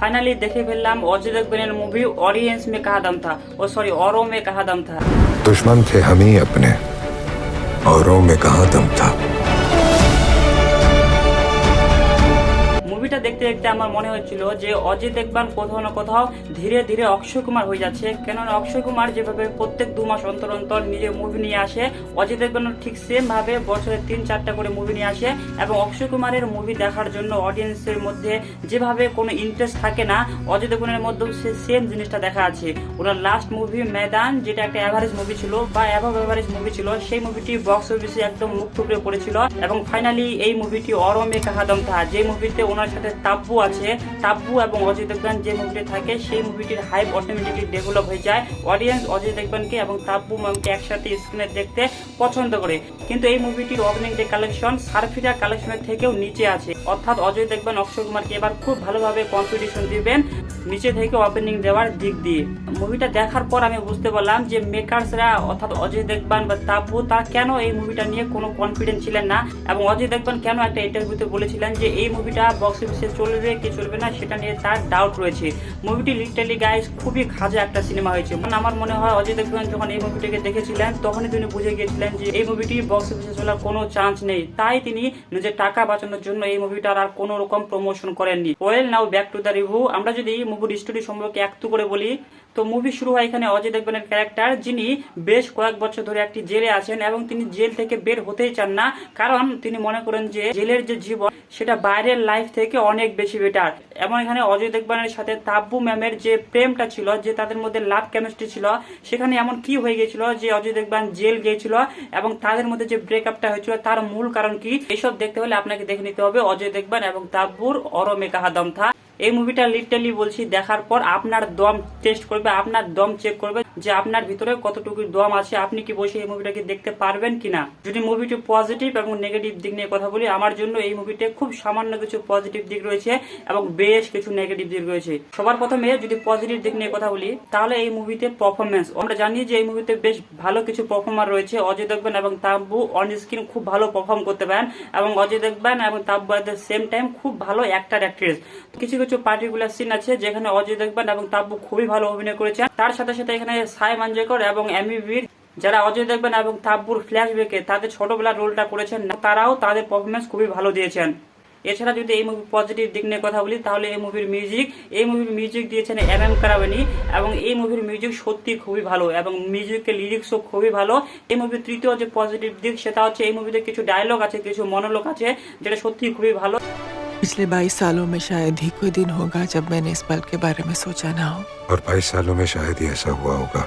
Finally देखे film Ajay Devgn movie audience में कहा दम था, औरों में कहा दम था। दुश्मन थे हम ही अपने, औरों में कहाँ दम था। মুভিটা দেখতে দেখতে আমার মনে হচ্ছিল যে অজয় দেবগন কোথাও না কোথাও ধীরে ধীরে অক্ষয় কুমার হয়ে যাচ্ছে। কেননা অক্ষয় কুমার যেভাবে প্রত্যেক 2 মাস অন্তর অন্তর নিজের মুভি নিয়ে আসে, অজয় দেবগন ঠিক সেম ভাবে বছরে 3-4টা করে মুভি নিয়ে আসে। এবং অক্ষয় কুমারের মুভি দেখার জন্য অডিয়েন্সের মধ্যে যেভাবে কোনো ইন্টারেস্ট থাকে না, অজয় দেবগনের মধ্যেও সে সেম জিনিসটা দেখা আছে। ওনার লাস্ট মুভি ময়দান, যেটা একটা অ্যাভারেজ মুভি ছিল বা অ্যাভাব অ্যাভারেজ মুভি ছিল, সেই মুভিটি বক্স অফিসে একদম মুখ টুকরে পড়েছিল। এবং ফাইনালি এই মুভিটি অরো মে কাহা দম থা, যে মুভিতে ওনার সাথে তাব্বু আছে, তাব্বু এবং অজয় দেবগন যে মুভিটি থাকে, সেই মুভিটির হাইপ অটোমেটিকলি ডেভেলপ হয়ে যায়। অডিয়েন্স অজয় দেবগনকে এবং তাব্বু ম্যামকে একসাথে স্ক্রিনে দেখতে পছন্দ করে। কিন্তু এই মুভিটির ওপেনিং ডে কালেকশন সারফিরা কালেকশনের থেকেও নিচে আছে। অর্থাৎ অজয় দেবগন অক্ষয় কুমারকে এবার খুব ভালোভাবে কম্পিটিশন দিবেন নিচে থেকে ওপেনিং দেওয়ার দিক দিয়ে। মুভিটা দেখার পর আমি বুঝতে পারলাম যে মেকার্সরা অর্থাৎ অজয় দেবগন বা তাব্বু তারা কেন এই মুভিটা নিয়ে কোনো কনফিডেন্ট ছিলেন না, এবং অজয় দেবগন কেন একটা ইন্টারভিউতে বলেছিলেন যে এই মুভিটা বক্স অফিসে চলবে কি চলবে না সেটা নিয়ে তার ডাউট রয়েছে। মুভিটি লিটারালি গাইস খুবই খাজা একটা সিনেমা হয়েছে। মানে আমার মনে হয় অজয় দেবগন যখন এই মুভিটিকে দেখেছিলেন তখনই তিনি বুঝে গিয়েছিলেন যে এই মুভিটি বক্স অফিসে চলার কোনো চান্স নেই। তাই তিনি নিজের টাকা বাঁচানোর জন্য এই মুভিটার আর কোনো রকম প্রমোশন করেননি। Well now back to the review. আমরা যদি এই মুভির স্টোরি সম্পর্কে একটু করে বলি, তো মুভি শুরু হয় এখানে অজয় দেবগনের ক্যারেক্টার, যিনি বেশ কয়েক বছর ধরে একটি জেলে আছেন এবং তিনি জেল থেকে বের হতেই চান না। কারণ তিনি মনে করেন যে জেলের যে জীবন সেটা বাইরের লাইফ থেকে অনেক বেশি বেটার। এবং এখানে অজয় দেবগনের সাথে তাব্বু ম্যামের যে প্রেমটা ছিল, যে তাদের মধ্যে লাভ কেমিস্ট্রি ছিল, সেখানে এমন কি হয়ে গেছিল যে অজয় দেবগন জেল গিয়েছিল এবং তাদের মধ্যে যে ব্রেকআপটা হয়েছিল তার মূল কারণ কি, এসব দেখতে হলে আপনাকে দেখে নিতে হবে অজয় দেবগন এবং তাব্বুর অরো মে কাহা দম থা। এই মুভিটা লিটারালি বলছি দেখার পর আপনার দম টেস্ট করবে, আপনার দম চেক করবে যে আপনার ভিতরে কতটুকু দম আছে, আপনি কি বসে এই মুভিটাকে দেখতে পারবেন কিনা। যদি মুভিটি পজিটিভ এবং নেগেটিভ দিক নিয়ে কথা বলি, আমার জন্য এই মুভিতে খুব সামান্য কিছু পজিটিভ দিক রয়েছে এবং বেশ কিছু নেগেটিভ দিক রয়েছে। সবার প্রথমে যদি পজিটিভ দিক নিয়ে কথা বলি, তাহলে এই মুভিতে পারফরমেন্স, আমরা জানি যে এই মুভিতে বেশ ভালো কিছু পারফর্মার রয়েছে। অজয় দেবগন এবং তাব্বু অন স্ক্রিন খুব ভালো পারফর্ম করতে পারেন এবং অজয় দেবগন এবং Tabu at the same time খুব ভালো অ্যাক্টর অ্যাক্ট্রেস। কিছু কিছু পার্টিকুলার সিন আছে যেখানে অজয় দেবগন এবং তাব্বু খুবই ভালো অভিনয় করেছেন। তার সাথে সাথে এখানে সাই মানজেকর এবং এমি বীর, যারা অজয় দেবগন এবং তাব্বুর ফ্ল্যাশব্যাকে তাদের ছোটবেলার রোলটা করেছেন, তারাও তাদের পারফরমেন্স খুবই ভালো দিয়েছেন। এছাড়া যদি এই মুভির পজিটিভ দিক নিয়ে কথা বলি, তাহলে এই মুভির মিউজিক দিয়েছেন এম কারাবানি এবং এই মুভির মিউজিক সত্যি খুবই ভালো এবং মিউজিকের লিরিক্সও খুবই ভালো। এই মুভির তৃতীয় যে পজিটিভ দিক সেটা হচ্ছে এই মুভিতে কিছু ডায়লগ আছে, কিছু মনোলগ আছে যেটা সত্যি খুবই ভালো। पिछले 22 सालों में शायद ही कोई दिन होगा जब मैंने इस पल के बारे में सोचा ना हो, और 22 सालों में शायद ही ऐसा हुआ होगा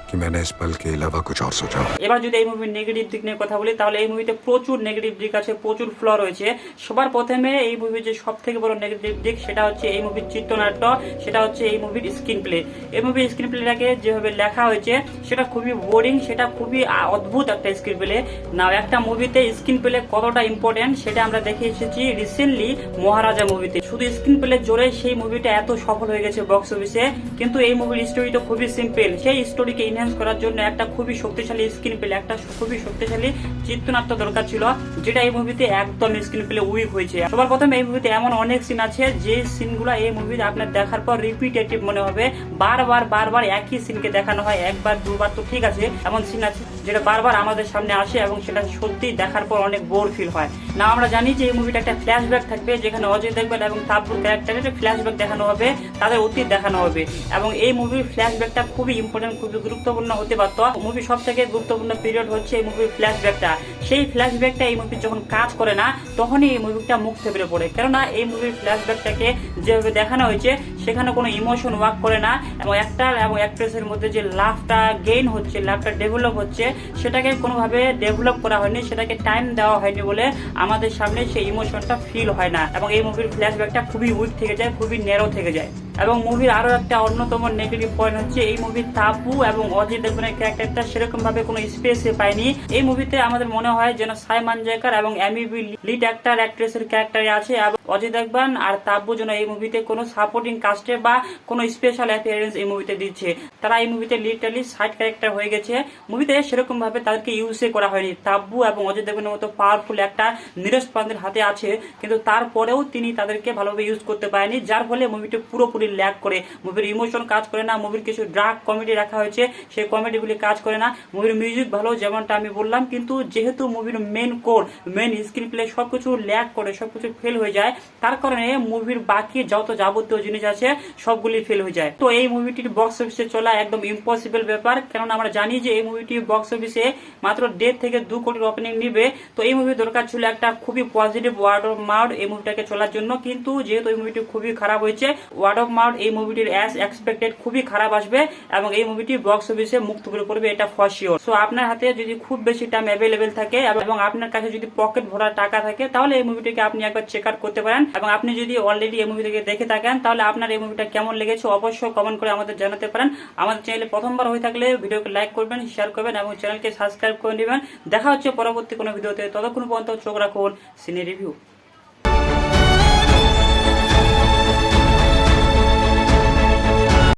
कि मैंने इस पल के अलावा कुछ और सोचा। এবার যদি এই মুভির নেগেটিভ দিক নিয়ে কথা বলি, তাহলে এই মুভিতে প্রচুর নেগেটিভ দিক আছে, প্রচুর ফ্ল রয়েছে। সবার প্রথমে এই মুভির যে সব থেকে বড় নেগেটিভ দিক সেটা হচ্ছে এই মুভির চিত্রনাট্য, সেটা হচ্ছে এই মুভির স্ক্রিন প্লে। এই মুভির স্ক্রিন প্লেটাকে যেভাবে লেখা হয়েছে সেটা খুবই বোরিং, সেটা খুবই অদ্ভুত একটা স্ক্রিন প্লে। না একটা মুভিতে স্ক্রিন প্লে কতটা ইম্পর্টেন্ট সেটা আমরা দেখে এসেছি রিসেন্টলি মহারাজা মুভিতে। শুধু স্ক্রিন প্লে জোরে সেই মুভিটা এত সফল হয়ে গেছে বক্স অফিসে। কিন্তু এই মুভির স্টোরিটা খুবই সিম্পল। সেই স্টোরিকে এনহ্যান্স করার জন্য একটা খুবই শক্তিশালী স্ক্রিন প্লে, একটা খুবই শক্তিশালী চিত্রনাট্য দরকার ছিল, যেটা এই মুভিতে একদম স্ক্রিন প্লে উইক হয়েছে। সবার প্রথমে এই মুভিতে এমন অনেক সিন আছে যে সিনগুলো এই মুভিতে আপনার দেখার পর রিপিটেটিভ মনে হবে, বারবার একই সিনকে দেখানো হয়, একবার দুবার তো ঠিক আছে, এমন সিন আছে যেটা বারবার আমাদের সামনে আসে এবং সেটা সত্যি দেখার পর অনেক বোর ফিল হয় না। আমরা জানি যে এই মুভিটা একটা ফ্ল্যাশব্যাক থাকবে, যেখানে অজয় দেবগন এবং তাব্বুর ক্যারেক্টারের ফ্ল্যাশব্যাক দেখানো হবে, তাদের অতীত দেখানো হবে এবং এই মুভির ফ্ল্যাশব্যাকটা খুবই ইম্পর্টেন্ট, খুবই গুরুত্বপূর্ণ হতে পারত। মুভির সব থেকে গুরুত্বপূর্ণ পিরিয়ড হচ্ছে এই মুভির ফ্ল্যাশব্যাকটা। সেই ফ্ল্যাশব্যাকটা এই মুভি যখন কাজ করে না, তখনই এই মুভিটা মুখ থেবড়ে পড়ে। কেননা এই মুভির ফ্ল্যাশব্যাকটাকে যেভাবে দেখানো হয়েছে সেখানে কোনো ইমোশন ওয়ার্ক করে না এবং অ্যাক্টর এবং অ্যাক্ট্রেসের মধ্যে যে লাভটা গেইন হচ্ছে, লাভটা ডেভেলপ হচ্ছে, সেটাকে কোনোভাবে ডেভেলপ করা হয়নি, সেটাকে টাইম দেওয়া হয়নি বলে আমাদের সামনে সেই ইমোশনটা ফিল হয় না এবং এই মুভির ফ্ল্যাশব্যাকটা খুবই উইক থেকে যায়, খুবই ন্যারো থেকে যায়। এবং মুভির আরো একটা অন্যতম নেগেটিভ পয়েন্ট হচ্ছে এই মুভির তাব্বু এবং অজয় দেবগনের ক্যারেক্টারটা সেরকম ভাবে কোনো স্পেস পায়নি। এই মুভিতে আমাদের মনে হয় যেন সাইমন জেকার এবং এমিবি লিড অ্যাক্টর অ্যাক্ট্রেসের ক্যারেক্টারে আছে এবং অজয় দেবগন আর তাব্বু যেন এই মুভিতে কোনো সাপোর্টিং কাস্টে বা কোনো স্পেশাল অ্যাপিয়ারেন্স এই মুভিতে দিচ্ছে। তারা এই মুভিতে লিটারালি সাইড ক্যারেক্টার হয়ে গেছে। মুভিতে সেরকম ভাবে তাদেরকে ইউজে করা হয়নি। তাব্বু এবং অজয় দেবগনের মতো পাওয়ারফুল একটা নীরজ পান্ডের হাতে আছে, কিন্তু তারপরেও তিনি তাদেরকে ভালোভাবে ইউজ করতে পারেনি, যার ফলে মুভিটি পুরোপুরি ল্যাগ করে। মুভির ইমোশন কাজ করে না, মুভির কিছু ড্রাগ কমেডি রাখা হয়েছে সেই কমেডিগুলি কাজ করে না। মুভির মিউজিক ভালো যেমনটা আমি বললাম, কিন্তু যেহেতু মুভির main core main screenplay সবকিছু ল্যাগ করে, সবকিছু ফেল হয়ে যায়, তার কারণে মুভির বাকি যত যাবতীয় জিনিস আছে সবগুলি ফেল হয়ে যায়। তো এই মুভিটির বক্স অফিসে চলা একদম ইম্পসিবল ব্যাপার, কেননা আমরা জানি যে এই মুভিটি বক্স অফিসে মাত্র 1.5 থেকে 2 কোটির ওপেনিং নিবে। তো এই মুভির দরকার ছিল একটা খুবই পজিটিভ ওয়ার্ড অফ মাউথ এই মুভিটাকে চলার জন্য, কিন্তু যেহেতু এই মুভিটি খুবই খারাপ হয়েছে, ওয়ার্ড অফ মাউথ এই মুভিটির অ্যাজ এক্সপেক্টেড খুবই খারাপ আসবে এবং এই মুভিটি বক্স অফিসে মুখ থুবড়ে পড়বে, এটা ফর শিওর। সো আপনার হাতে যদি খুব বেশি টাইম অ্যাভেলেবেল থাকে এবং আপনার কাছে যদি পকেট ভরা টাকা থাকে, তাহলে এই মুভিটিকে আপনি একবার চেক আউট করতে পারেন। এবং আপনি যদি অলরেডি এই মুভিটিকে দেখে থাকেন, তাহলে আপনার এই মুভিটা কেমন লেগেছে অবশ্যই কমেন্ট করে আমাদের জানাতে পারেন। আমাদের চ্যানেলে প্রথমবার হয়ে থাকলে ভিডিওকে লাইক করবেন, শেয়ার করবেন এবং চ্যানেলকে সাবস্ক্রাইব করে নেবেন। দেখা হচ্ছে পরবর্তী কোনো ভিডিওতে, ততক্ষণ পর্যন্ত চোখ রাখুন সিনে রিভিউ।